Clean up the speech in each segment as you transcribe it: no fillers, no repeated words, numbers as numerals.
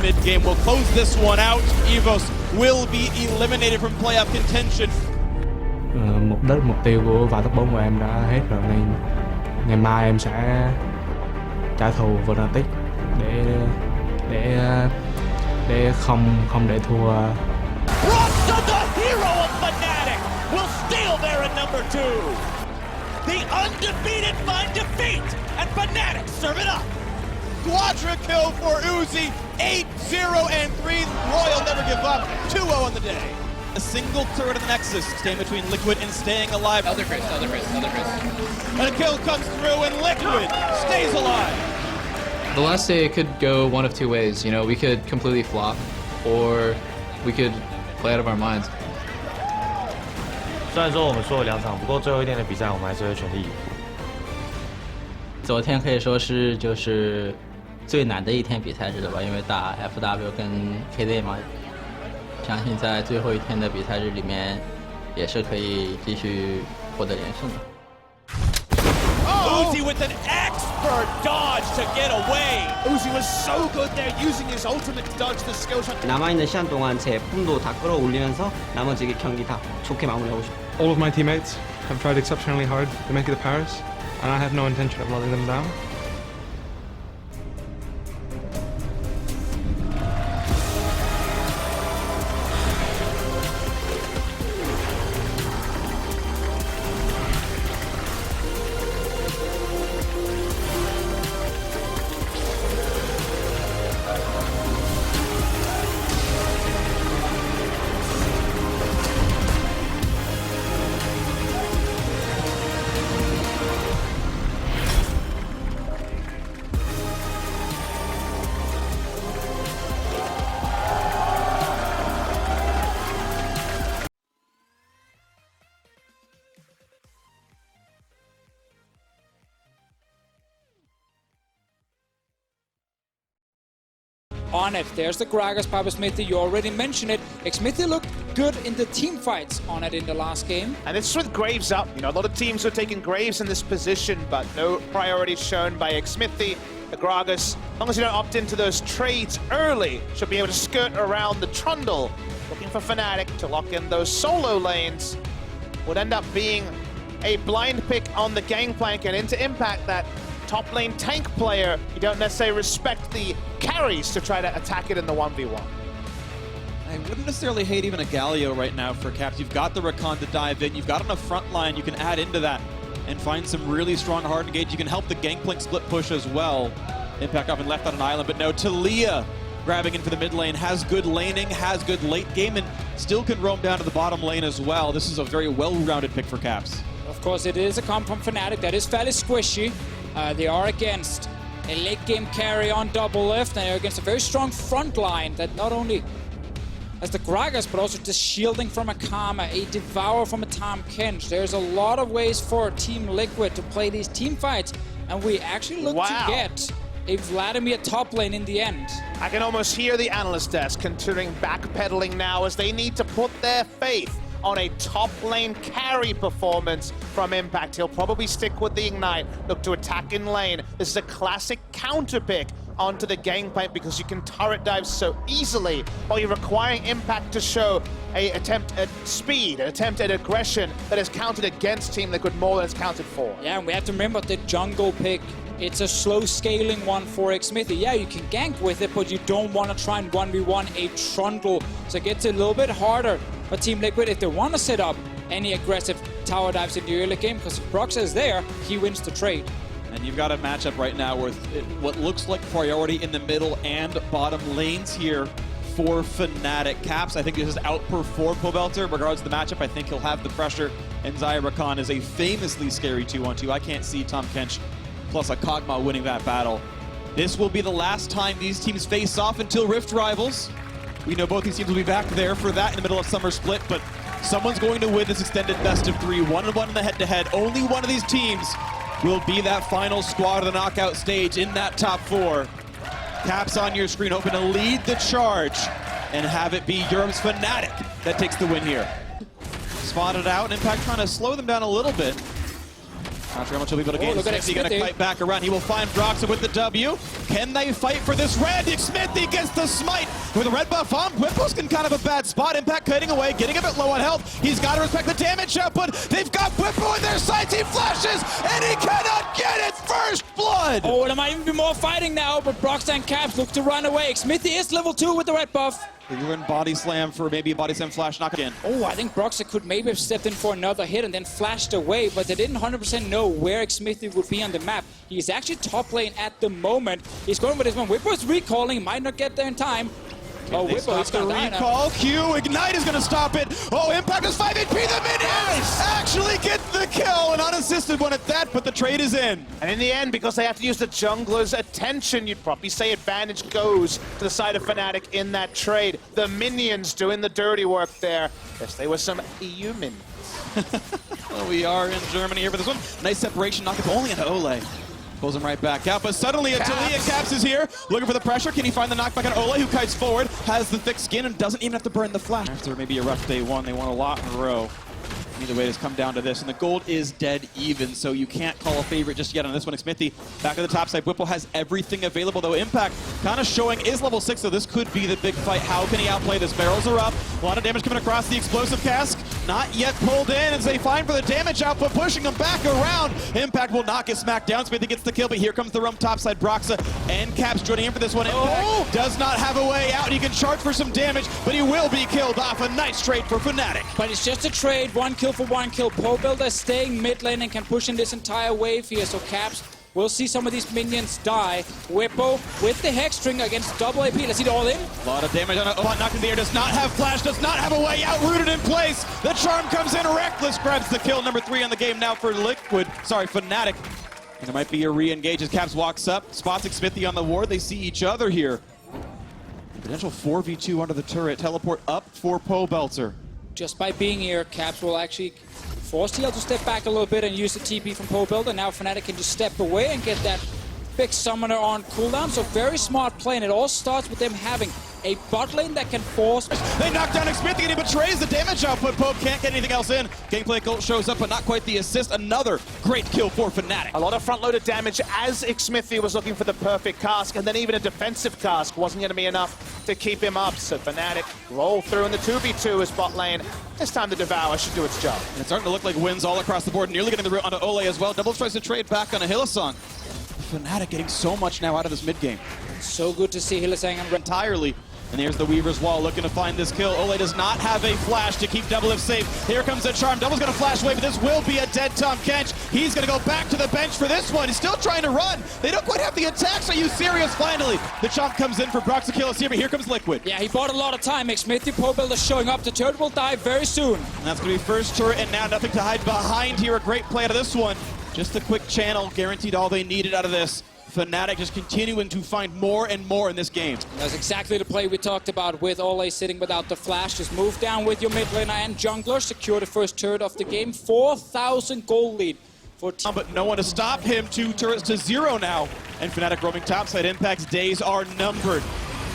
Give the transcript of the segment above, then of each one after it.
mid-game will close this one out. EVOS will be eliminated from playoff contention. Mục tiêu của vài top 4 của em đã hết rồi, nên ngày mai em sẽ trả thù Fnatic để không để thua. Rasta, the hero of Fnatic, will steal there at number 2. The undefeated find defeat, and Fnatic serve it up. Quadra kill for Uzi, 8-0 and 3. Royal never give up, 2-0 on the day. A single turret of the Nexus, staying between Liquid and staying alive. Other Chris. And a kill comes through, and Liquid stays alive. The last day it could go one of two ways. You know, we could completely flop, or we could play out of our minds. 虽然说我们输了2场，不过最后一天的比赛我们还是会全力以赴。昨天可以说是就是最难的一天比赛日了吧，因为打 FW 跟 KD 嘛。相信在最后一天的比赛日里面，也是可以继续获得连胜的。Uzi with an expert dodge to get away. Uzi was so good there, using his ultimate to dodge the skill shot. 남아있는 시간 동안 제 폼도 다 끌어올리면서 나머지 경기 다 좋게 마무리하고 싶어요. All of my teammates have tried exceptionally hard to make it to Paris, and I have no intention of letting them down. On it, there's the Gragas by Smithy. You already mentioned it. Smithy looked good in the team fights on it in the last game. And it's with Graves up. You know, a lot of teams are taking Graves in this position, but no priority shown by Smithy. The Gragas, as long as you don't opt into those trades early, should be able to skirt around the Trundle. Looking for Fnatic to lock in those solo lanes. Would end up being a blind pick on the gangplank and into Impact that top lane tank player. You don't necessarily respect the carries to try to attack it in the 1v1. I wouldn't necessarily hate even a Galio right now for Caps. You've got the Rakan to dive in. You've got on a front line you can add into that and find some really strong hard engage. You can help the Gangplank split push as well. Impact often left on an island, but no, Talia grabbing in for the mid lane, has good laning, has good late game, and still can roam down to the bottom lane as well. This is a very well-rounded pick for Caps. Of course, it is a comp from Fnatic that is fairly squishy. They are against a late game carry on double lift, and they're against a very strong front line that not only has the Gragas, but also just shielding from a Karma, a Devour from a Tom Kench. There's a lot of ways for Team Liquid to play these team fights, and we actually look to get a Vladimir top lane in the end. I can almost hear the analyst desk considering backpedaling now as they need to put their faith on a top lane carry performance from Impact. He'll probably stick with the Ignite, look to attack in lane. This is a classic counter pick onto the gangplank because you can turret dive so easily while you're requiring Impact to show an attempt at speed, an attempt at aggression that is counted against Team Liquid more than it's counted for. Yeah, and we have to remember the jungle pick. It's a slow scaling one for Smithy. Yeah, you can gank with it, but you don't want to try and 1v1 a Trundle. So it gets a little bit harder. But Team Liquid, if they want to set up any aggressive tower dives in the early game, because if Brox is there, he wins the trade. And you've got a matchup right now with what looks like priority in the middle and bottom lanes here for Fnatic. Caps, I think this has outperformed Pobelter. Regardless of the matchup, I think he'll have the pressure. And Xayah Rakan is a famously scary 2-on-2. I can't see Tom Kench plus a Kog'Maw winning that battle. This will be the last time these teams face off until Rift Rivals. We know both these teams will be back there for that in the middle of Summer Split, but someone's going to win this extended best of 3. 1-1 in the head-to-head. Only one of these teams will be that final squad of the knockout stage in that top 4. Caps on your screen, hoping to lead the charge and have it be Europe's Fnatic that takes the win here. Spotted out, and Impact trying to slow them down a little bit. Not sure how much he'll be able to gain. look at Smithy gonna Smithy. kite back around. He will find Broxa with the W. Can they fight for this red? Smithy gets the smite with a red buff on. Whipple's in kind of a bad spot. Impact kiting away, getting a bit low on health. He's got to respect the damage output. They've got Whipple in their sights. He flashes, and he cannot get it. First blood. Oh, there might even be more fighting now, but Broxa and Caps look to run away. Smithy is level 2 with the red buff. You were in body slam for maybe a body slam flash knock again. Oh, I think Broxa could maybe have stepped in for another hit and then flashed away, but they didn't 100% know where Smithy would be on the map. He's actually top lane at the moment. He's going with his one. Whipple's recalling, might not get there in time. Oh, Whipple, he's the gonna die now. recall. Q, Ignite is gonna stop it. Oh, Impact is 5 HP. The minions actually get the kill. An unassisted one at that, but the trade is in. And in the end, because they have to use the jungler's attention, you'd probably say advantage goes to the side of Fnatic in that trade. The minions doing the dirty work there. Yes, they were some EU minions. Well, we are in Germany here for this one. Nice separation, knock it only into Olleh. Pulls him right back out, but suddenly Talia Caps is here, looking for the pressure. Can he find the knockback on Olleh, who kites forward, has the thick skin, and doesn't even have to burn the flash. After maybe a rough day one, they won a lot in a row. Either way, it's come down to this, and the gold is dead even, so you can't call a favorite just yet on this one. Smithy back to the top side. Whipple has everything available, though. Impact kind of showing is level 6, so this could be the big fight. How can he outplay this? Barrels are up. A lot of damage coming across the explosive cask. Not yet pulled in as they find for the damage output, pushing him back around. Impact will not get smacked down. Smithy gets the kill, but here comes the rump topside. Broxa and Caps joining in for this one. Impact does not have a way out. He can charge for some damage, but he will be killed off. A nice trade for Fnatic. But it's just a trade, 1 kill for 1 kill. Builder staying mid lane and can push in this entire wave here, so Caps will see some of these minions die. Whippo with the Hex String against double AP. Let's see it all in. A lot of damage on it. Oh, knocked in the air. Does not have flash. Does not have a way out. Rooted in place. The charm comes in. Reckless grabs the kill. Number 3 on the game now for Fnatic. And there might be a re-engage as Caps walks up. Spots Smithy on the ward. They see each other here. Potential 4v2 under the turret. Teleport up for Pobelter. Just by being here, Caps will actually force TL to step back a little bit and use the TP from Pobelter. Now Fnatic can just step away and get that big summoner on cooldown. So very smart play, and it all starts with them having a bot lane that can force. They knock down Smithy and he betrays the damage output. Pope can't get anything else in. Gangplank ult shows up, but not quite the assist. Another great kill for Fnatic. A lot of front-loaded damage as Smithy was looking for the perfect cask, and then even a defensive cask wasn't going to be enough to keep him up. So Fnatic roll through in the 2v2 as bot lane. This time the Devour should do its job. And it's starting to look like wins all across the board, nearly getting the route onto Olleh as well. Double tries to trade back on a Hylissang. Fnatic getting so much now out of this mid game. So good to see Hylissang entirely. And here's the Weaver's Wall looking to find this kill. Olleh does not have a flash to keep Doublelift safe. Here comes the charm. Double's going to flash away, but this will be a dead Tom Kench. He's going to go back to the bench for this one. He's still trying to run. They don't quite have the attacks. Are you serious? Finally, the chomp comes in for Broxa kill us here, but here comes Liquid. Yeah, he bought a lot of time. Smithy Pobelter showing up. The turret will die very soon. And that's going to be first turret, and now nothing to hide behind here. A great play out of this one. Just a quick channel, guaranteed all they needed out of this. Fnatic just continuing to find more and more in this game. That's exactly the play we talked about with Olleh sitting without the flash. Just move down with your mid laner and jungler. Secure the first turret of the game. 4,000 gold lead for team. But no one to stop him. 2 turrets to 0 now. And Fnatic roaming topside. Impact's days are numbered.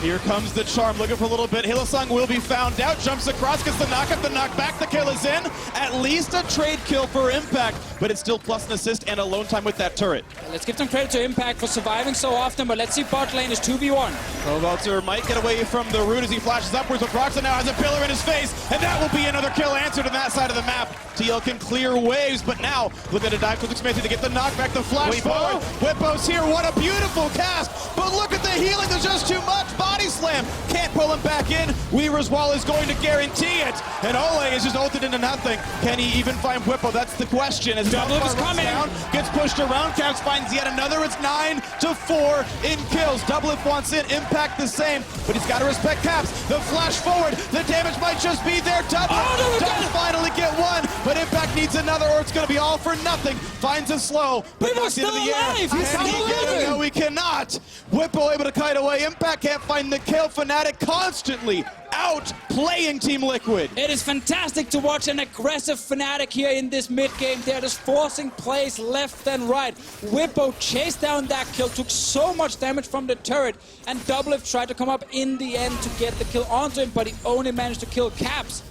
Here comes the charm, looking for a little bit. Hylissang will be found out, jumps across, gets the knock up, the knockback, the kill is in. At least a trade kill for Impact, but it's still plus an assist and alone time with that turret. Let's give some credit to Impact for surviving so often, but let's see bot lane is 2v1. Pobelter might get away from the root as he flashes upwards, but Broxa now has a pillar in his face, and that will be another kill answered on that side of the map. TL can clear waves, but now look at a dive to Smithy to get the knockback, the flash forward. Whippo's here, what a beautiful cast, but look at the healing, there's just too much. Body slam, can't pull him back in. Weaver's Wall is going to guarantee it, and Olleh is just ulted into nothing. Can he even find Whippo? That's the question. As Doublelift is coming down, gets pushed around, Caps finds yet another. It's 9-4 in kills. Doublelift wants in, Impact the same, but he's got to respect Caps. The flash forward, the damage might just be there. Doublelift does finally get one, but Impact needs another, or it's going to be all for nothing. Finds a slow, but knocks into the air. Can he get it? No, he cannot. Whippo able to kite away. Impact can't find the kill. Fnatic constantly outplaying Team Liquid. It is fantastic to watch an aggressive Fnatic here in this mid game. They're just forcing plays left and right. Whippo chased down that kill, took so much damage from the turret, and Doublelift tried to come up in the end to get the kill onto him, but he only managed to kill Caps.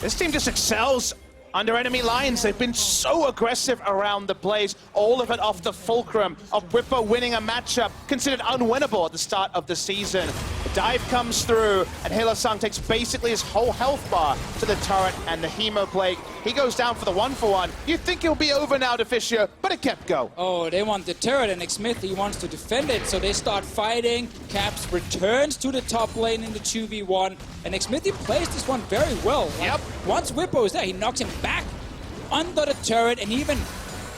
This team just excels Under enemy lines, they've been so aggressive around the plays, all of it off the fulcrum of Whippo winning a matchup considered unwinnable at the start of the season. The dive comes through, and Hilo-sang takes basically his whole health bar to the turret and the Hemo Plague. He goes down for the 1-for-1. You'd think it'll be over now, Deficio, but it kept go. Oh, they want the turret, and Smith, he wants to defend it, so they start fighting. Caps returns to the top lane in the 2v1, and Smithy plays this one very well. Yep. Once Whippo is there, he knocks him back under the turret and even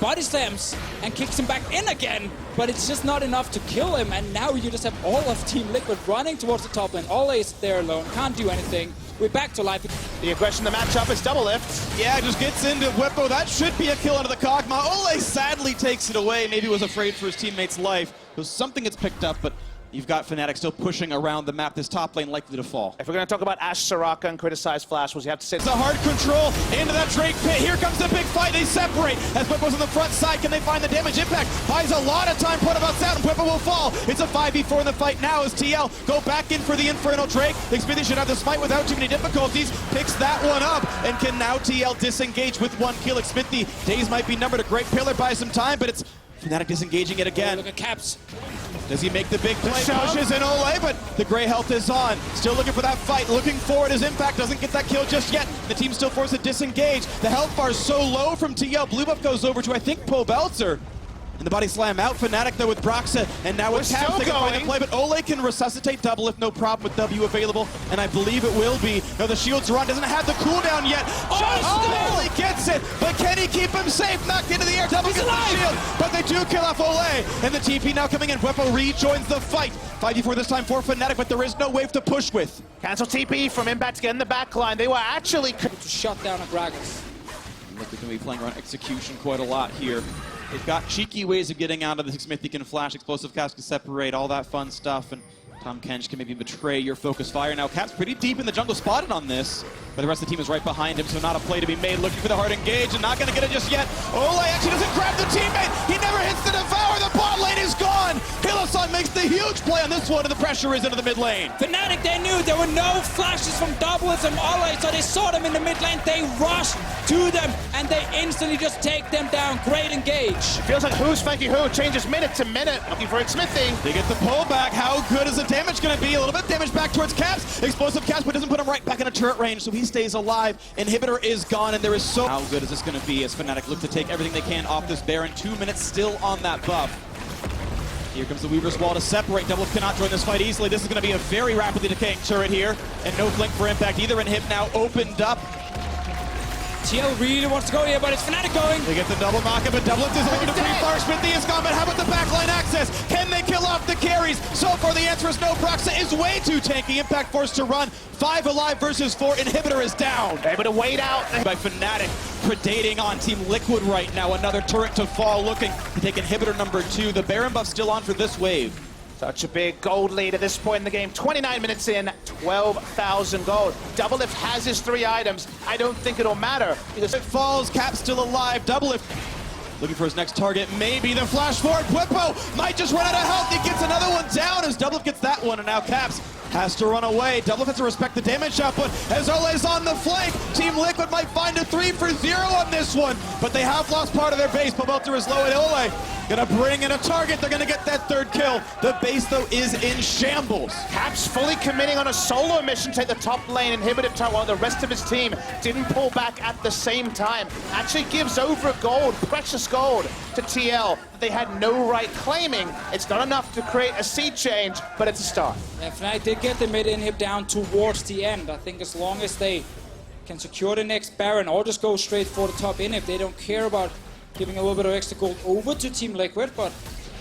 body slams and kicks him back in again, but it's just not enough to kill him, and now you just have all of Team Liquid running towards the top lane. Olleh is there alone, can't do anything. We're back to life. The aggression in the matchup is double lift. Yeah, just gets into Whippo. That should be a kill out of the Kog'Maw. Olleh sadly takes it away. Maybe was afraid for his teammate's life. It was something that's picked up, but you've got Fnatic still pushing around the map. This top lane likely to fall. If we're going to talk about Ashe Soraka and criticize Flash, what you have to say? It's a hard control into that Drake pit. Here comes the big fight. They separate as Whippo's on the front side. Can they find the damage impact? Buys a lot of time. Put about sound. Whippo will fall. It's a 5v4 in the fight now as TL go back in for the Infernal Drake. Thinks Smithy should have this fight without too many difficulties. Picks that one up and can now TL disengage with one kill. Smithy, days might be numbered. A great pillar buys some time, but it's Fnatic disengaging it again. Look at Caps. Does he make the big play? Pushes in Olleh, but the gray health is on. Still looking for that fight, looking forward as Impact doesn't get that kill just yet. The team still forced to disengage. The health bar is so low from TL. Blue buff goes over to, I think, Pobelter. And the body slam out. Fnatic though with Broxa, and now with Caps they can find a play, but Olleh can resuscitate double if no problem with W available, and I believe it will be. No, the shield's run, doesn't have the cooldown yet. Just barely gets it, but can he keep him safe? Knocked into the air, double gets the shield, but they do kill off Olleh, and the TP now coming in. Whippo rejoins the fight. 5v4 this time for Fnatic, but there is no wave to push with. Cancel TP from Impact to get in the back line. They were actually To shut down a Gragas. Look, they're going to be playing around execution quite a lot here. They've got cheeky ways of getting out of this. Smithy can flash, explosive caps can separate, all that fun stuff, and Tom Kench can maybe betray your focus fire. Now Caps pretty deep in the jungle, spotted on this, but the rest of the team is right behind him, so not a play to be made. Looking for the hard engage and not going to get it just yet. Olleh actually doesn't grab the teammate. He never hits the devour. The bot lane is gone. Hilo-sang makes the huge play on this one, and the pressure is into the mid lane. Fnatic, they knew there were no flashes from doubles from Olleh, so they saw them in the mid lane. They rushed to them, and they instantly just take them down. Great engage. It feels like who's flanking who changes minute to minute. Looking for Smithy. They get the pullback. How good is the damage going to be? A little bit of damage back towards Caps. Explosive Caps, but doesn't put him right back into turret range, so he stays alive. Inhibitor is gone, and there is so... How good is this going to be as Fnatic look to take everything they can off this Baron? 2 minutes still on that buff. Here comes the Weaver's Wall to separate. Double cannot join this fight easily. This is going to be a very rapidly decaying turret here, and no blink for Impact either, and Hip now opened up. TL really wants to go here, but it's Fnatic going. They get the double knock-up, but Doublet is over to pre-fire. Smithy is gone, but how about the backline access? Can they kill off the carries? So far, the answer is no. Broxa is way too tanky. Impact forced to run. 5 alive versus 4. Inhibitor is down. Able to wait out. By Fnatic, predating on Team Liquid right now. Another turret to fall, looking to take Inhibitor number 2. The Baron buff still on for this wave. Such a big gold lead at this point in the game. 29 minutes in, 12,000 gold. Doublelift has his 3 items. I don't think it'll matter. Because it falls, Cap still alive. Doublelift looking for his next target. Maybe the flash forward. Whippo might just run out of health. He gets another one down as Doublelift gets that one, and now Caps has to run away. Doublelift has to respect the damage output as Olleh's on the flank. Team Liquid might find a 3 for 0 on this one, but they have lost part of their base. Pobelter is low, and Olleh gonna bring in a target. They're gonna get that 3rd kill. The base, though, is in shambles. Caps fully committing on a solo mission to take the top lane inhibitor tower while the rest of his team didn't pull back at the same time. Actually gives over gold, precious gold, to TL. They had no right claiming. It's not enough to create a sea change, but it's a start. Yeah, Fnatic did get the mid inhib down towards the end. I think as long as they can secure the next Baron or just go straight for the top inhib, they don't care about giving a little bit of extra gold over to Team Liquid, but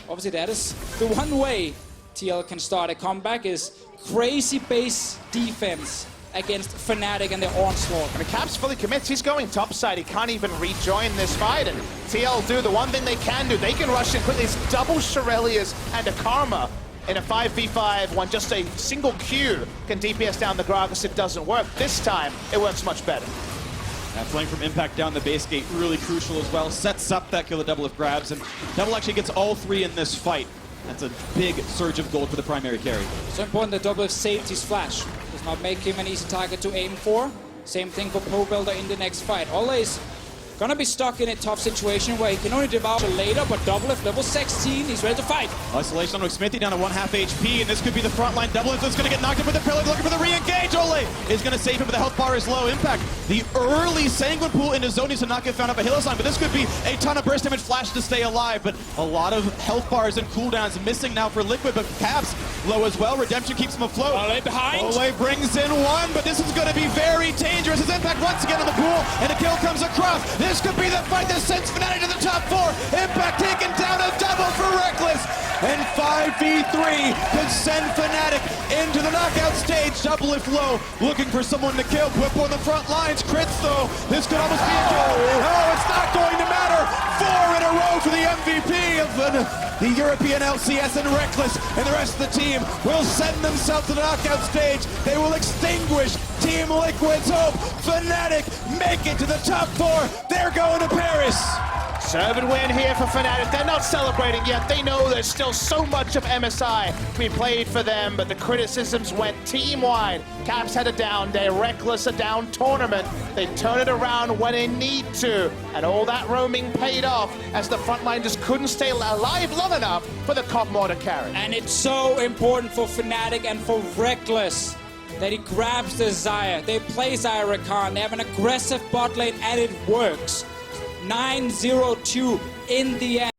obviously that is the one way TL can start a comeback is crazy base defense against Fnatic and their onslaught. I mean, Caps fully commits. He's going topside. He can't even rejoin this fight. And TL do the one thing they can do. They can rush in quickly. It's double Shurelya's and a Karma in a 5v5 when just a single Q can DPS down the Gragas. It doesn't work. This time, it works much better. That flank from Impact down the base gate, really crucial as well. Sets up that kill that Doublelift grabs, and Double actually gets all 3 in this fight. That's a big surge of gold for the primary carry. So important that Doublelift saved his flash. Does not make him an easy target to aim for. Same thing for Pole Builder in the next fight. Olleh is gonna be stuck in a tough situation where he can only devour later, but Doublelift level 16, he's ready to fight. Isolation on Smithy down to 1/2 HP, and this could be the front line. Doublelift is gonna get knocked up with the pillar, looking for the re-engage. Olleh is gonna save him, but the health bar is low. Impact, the early Sanguine Pool into zone needs to not get found out by Hillsong, but this could be a ton of burst damage flash to stay alive, but a lot of health bars and cooldowns missing now for Liquid, but Caps low as well. Redemption keeps him afloat. Olleh behind. Olleh brings in one, but this is gonna be very dangerous as Impact once again in the pool, and a kill comes across. This could be the fight that sends Fnatic to the top 4. Impact taking down a double for Reckless. And 5v3 could send Fnatic into the knockout stage. Doublelift low, looking for someone to kill. Whip on the front lines. Crits though. This could almost be a kill. Oh, it's not going to matter. 4 in a row for the MVP of the European LCS, and Reckless and the rest of the team will send themselves to the knockout stage. They will extinguish Team Liquid's hope. Fnatic make it to the top 4. They're going to Paris. Servant win here for Fnatic. They're not celebrating yet. They know there's still so much of MSI to be played for them, but the criticisms went team-wide. Caps had a down day, Reckless a down tournament. They turn it around when they need to, and all that roaming paid off as the front line just couldn't stay alive long enough for the Cogmore to carry. And it's so important for Fnatic and for Reckless that he grabs the Xayah. They play Xayah Rakan. They have an aggressive bot lane, and it works. 9-0-2 in the end.